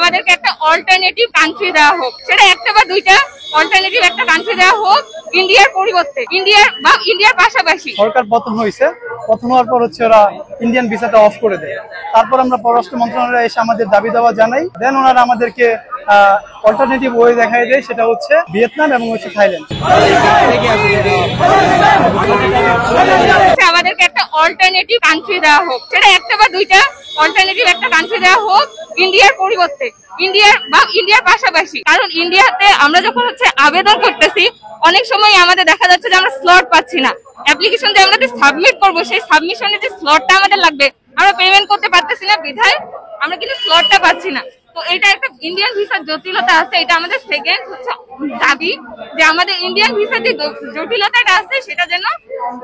আমাদেরকে একটা alternative country দেওয়া হোক, সেটা একটা বা দুইটা অল্টারনেটিভ একটা কান্ট্রি দেওয়া হোক ইন্ডিয়ার পরিবর্তে, ইন্ডিয়ার পাশাপাশি। সরকার পতন হয়েছে, পতন হওয়ার পর হচ্ছে ওরা ইন্ডিয়ান ভিসাটা অফ করে দেয়। তারপর আমরা পররাষ্ট্র মন্ত্রণালয়ে এসে আমাদের দাবি দাওয়া জানাই, দেন ওনারা আমাদেরকে অল্টারনেটিভ ওয়ে দেখায় দেয়, সেটা হচ্ছে ভিয়েতনাম এবং হচ্ছে থাইল্যান্ড। আমাদেরকে একটা অল্টারনেটিভ কান্ট্রি দেওয়া হোক, সেটা একটা বা দুইটা অল্টারনেটিভ একটা কান্ট্রি দেওয়া হোক ইন্ডিয়ার পরিবর্তে, ইন্ডিয়ার পাশাপাশি। কারণ ইন্ডিয়াতে আমরা যখন হচ্ছে আবেদন করতেছি, অনেক সময় আমাদের দেখা যাচ্ছে যে আমরা স্লট পাচ্ছি না। অ্যাপ্লিকেশন যে আমরা সাবমিট করবো, সেই সাবমিশনে যে স্লটটা আমাদের লাগবে, আমরা পেমেন্ট করতে পারতেছি না, বিধায় আমরা কিন্তু স্লটটা পাচ্ছি না। তো এটা একটা ইন্ডিয়ান ভিসার জটিলতা আছে, এটা আমাদের সেকেন্ড হচ্ছে দাবি যে আমাদের ইন্ডিয়ান ভিসার যে জটিলতাটা আছে সেটা যেন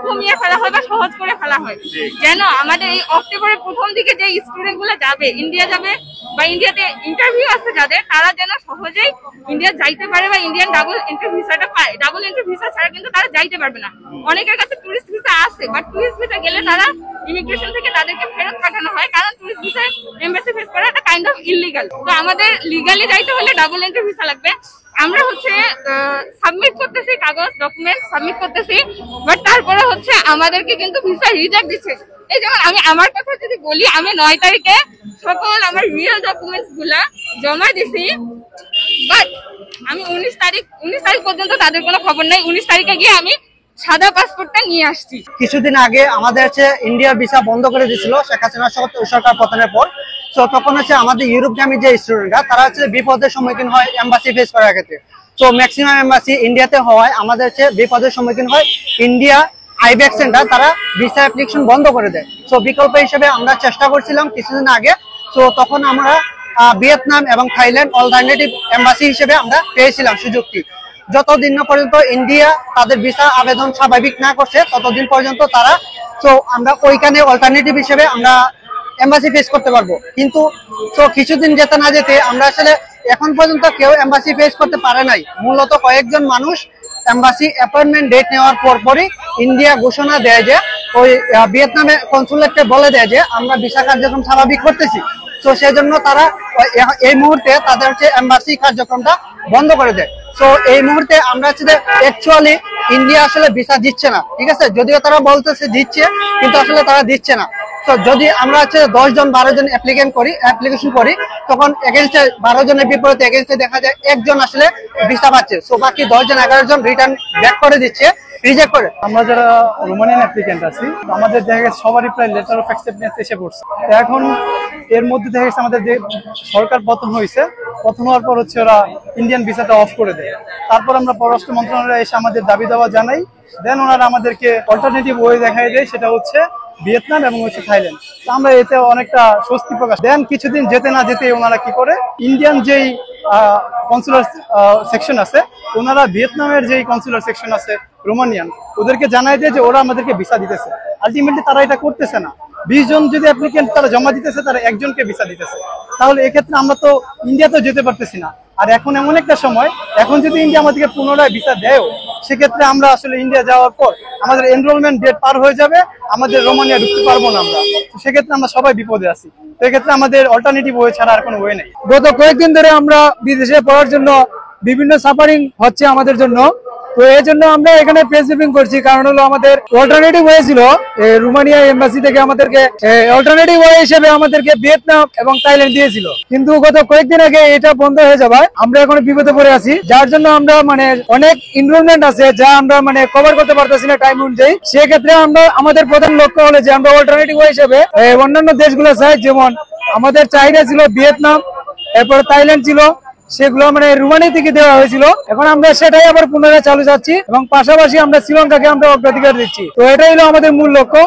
কমিয়ে ফেলা হয় বা সহজ করে ফেলা হয়, যেন আমাদের এই অক্টোবরের প্রথম দিকে যে স্টুডেন্ট গুলো যাবে, ইন্ডিয়া যাবে বা ইন্ডিয়াতে ইন্টারভিউ আছে যাদের, তারা যেন সহজেই ইন্ডিয়া যাইতে পারে বা ইন্ডিয়ান ডাবল এন্ট্রি ভিসাটা পায়। ডাবল এন্ট্রি ভিসা ছাড়া কিন্তু তারা যাইতে পারবে না। অনেকের কাছে টুরিস্ট ভিসা আছে, বাট টুরিস্ট ভিসা গেলে তারা ইমিগ্রেশন থেকে তাদেরকে ফেরত পাঠানো হয়, কারণ টুরিস্ট ভিসায় এমবাসি ফেস করা একটা কাইন্ড অফ ইলিগাল। তো আমাদের লিগালি যাইতে হলে ডাবল এন্ট্রি ভিসা লাগবে। আমরা হচ্ছে সাবমিট করতেছি, কাগজ ডকুমেন্ট সাবমিট করতেছি, বাট তারপরে হচ্ছে আমাদেরকে কিন্তু ভিসা রিজেক্ট দিচ্ছে। এই যেমন আমি আমার কথা যদি বলি, আমি 9 তারিখে সকল আমার রিয়েল ডকুমেন্টস গুলা জমা দিছি, বাট আমি 19 তারিখ পর্যন্ত তাদের কোনো খবর নাই। 19 তারিখে গিয়ে আমি সাদা পাসপোর্টটা নিয়ে আসছি। কিছুদিন আগে আমাদের হচ্ছে ইন্ডিয়ার ভিসা বন্ধ করে দিয়েছিল শেখ হাসিনা সরকার পতনের পর। তো তখন হচ্ছে আমাদের ইউরোপগামী যে স্টুডেন্টরা, তারা হচ্ছে বিপদের সম্মুখীন হয় এম্বাসি ফেস করার ক্ষেত্রে। তো ম্যাক্সিমাম এম্বাসি ইন্ডিয়াতে হওয়ায় আমাদের হচ্ছে বিপদের সম্মুখীন হয় ইন্ডিয়া আইব্যাক সেন্টার, তারা ভিসা অ্যাপ্লিকেশন বন্ধ করে দেয়। তো বিকল্প হিসেবে আমরা চেষ্টা করছিলাম কিছুদিন আগে, তো তখন আমরা ভিয়েতনাম এবং থাইল্যান্ড অল্টারনেটিভ এম্বাসি হিসেবে আমরা পেয়েছিলাম সুযোগটি। যতদিন না পর্যন্ত ইন্ডিয়া তাদের ভিসা আবেদন স্বাভাবিক না করছে, ততদিন পর্যন্ত তারা, তো আমরা ওইখানে অল্টারনেটিভ হিসেবে আমরা এম্বাসি ফেস করতে পারবো। কিন্তু তো কিছুদিন যেতে না যেতে আমরা আসলে এখন পর্যন্ত কেউ এম্বাসি ফেস করতে পারে নাই। মূলত কয়েকজন মানুষ এম্বাসি অ্যাপয়েন্টমেন্ট ডেট নেওয়ার পরপরই ইন্ডিয়া ঘোষণা দেয় যে, ওই ভিয়েতনামে কনসুলেটকে বলে দেয় যে আমরা ভিসা কার্যক্রম স্বাভাবিক করতেছি। তো সেই জন্য তারা এই মুহূর্তে তাদের হচ্ছে এম্বাসি কার্যক্রমটা বন্ধ করে দেয়। তো এই মুহূর্তে আমরা হচ্ছে অ্যাকচুয়ালি ইন্ডিয়া আসলে ভিসা দিচ্ছে না, ঠিক আছে, যদিও তারা বলতেছে দিচ্ছে, কিন্তু আসলে তারা দিচ্ছে না। তো যদি আমরা হচ্ছে 10 জন 12 জন অ্যাপ্লিকেশন করি, তখন এগেইনস্টে 12 জনের বিপরীতে এগেইনস্টে দেখা যায় একজন আসলে ভিসা পাচ্ছে। সো বাকি 10 জন 11 জন রিটার্ন ব্যাক করে দিচ্ছে, রিজেক্ট করে। আমরা যারা রোমানিয়ান অ্যাপ্লিকেন্ট আছি, আমাদের দেখা গেছে সবারই প্রায় লেটার অফ অ্যাকসেপ্টেন্স এসে পড়ছে। এখন এর মধ্যে দেখা গেছে আমাদের যে সরকার পতন হয়েছে, পতন হওয়ার পর হচ্ছে ওরা ইন্ডিয়ান ভিসাটা অফ করে দেয়। তারপর আমরা পররাষ্ট্র মন্ত্রণালয়ে এসে আমাদের দাবি দাওয়া জানাই, দেন ওনারা আমাদেরকে অল্টারনেটিভ ওয়ে দেখায় দেয়, সেটা হচ্ছে ভিয়েতনাম এবং হচ্ছে থাইল্যান্ড। তো আমরা এতে অনেকটা স্বস্তি প্রকাশ। দেন কিছুদিন যেতে না যেতে ওনারা কি করে, ইন্ডিয়ান যেই কনসুলার সেকশন আছে, ওনারা ভিয়েতনামের যেই কনসুলার সেকশন আছে রোমানিয়ান, ওদেরকে জানাই দেয় যে ওরা আমাদেরকে ভিসা দিতেছে। আলটিমেটলি তারা এটা করতেছে না। 20 জন যদি অ্যাপ্লিকেন্ট তারা জমা দিতেছে, তারা একজনকে ভিসা দিতেছে। তাহলে এক্ষেত্রে আমরা তো ইন্ডিয়াতেও যেতে পারতেছি না। আর এখন এমন একটা সময়, এখন যদি ইন্ডিয়া আমাদেরকে পুনরায় ভিসা দেয়ও, সেক্ষেত্রে আমরা আসলে ইন্ডিয়া যাওয়ার পর আমাদের এনরোলমেন্ট ডেট পার হয়ে যাবে, আমাদের রোমানিয়া ঢুকতে পারবো না আমরা। সেক্ষেত্রে আমরা সবাই বিপদে আছি। তো এক্ষেত্রে আমাদের অল্টারনেটিভ ওয়ে ছাড়া আর কোনো ওয়ে নেই। গত কয়েকদিন ধরে আমরা বিদেশে পড়ার জন্য বিভিন্ন সাফারিং হচ্ছে আমাদের জন্য। তো এই জন্য আমরা এখানে প্রেস ব্রিফিং করছি, কারণ হলো আমাদের অল্টারনেটিভ ওয়ে ছিল রোমানিয়া এম্বাসি থেকে আমাদেরকে অল্টারনেটিভ ওয়ে হিসেবে আমাদেরকে ভিয়েতনাম এবং থাইল্যান্ড দিয়েছিল, কিন্তু গত কয়েকদিন আগে এটা বন্ধ হয়ে যাওয়ায় আমরা এখন বিপদে পড়ে আছি। যার জন্য আমরা অনেক এনরোলমেন্ট আছে যা আমরা কভার করতে পারতেছি না টাইম অনুযায়ী। সেক্ষেত্রে আমরা আমাদের প্রধান লক্ষ্য হলো যে আমরা অল্টারনেটিভ ওয়ে হিসেবে অন্যান্য দেশগুলো চাই, যেমন আমাদের চাহিদা ছিল ভিয়েতনাম, এরপরে থাইল্যান্ড ছিল, সেগুলো রোমানিয়া থেকে দেওয়া হয়েছিল। এখন আমরা সেটাই আবার পুনরায় চালু যাচ্ছি এবং পাশাপাশি আমরা শ্রীলঙ্কাকে আমরা অগ্রাধিকার দিচ্ছি। তো এটাই হলো আমাদের মূল লক্ষ্য।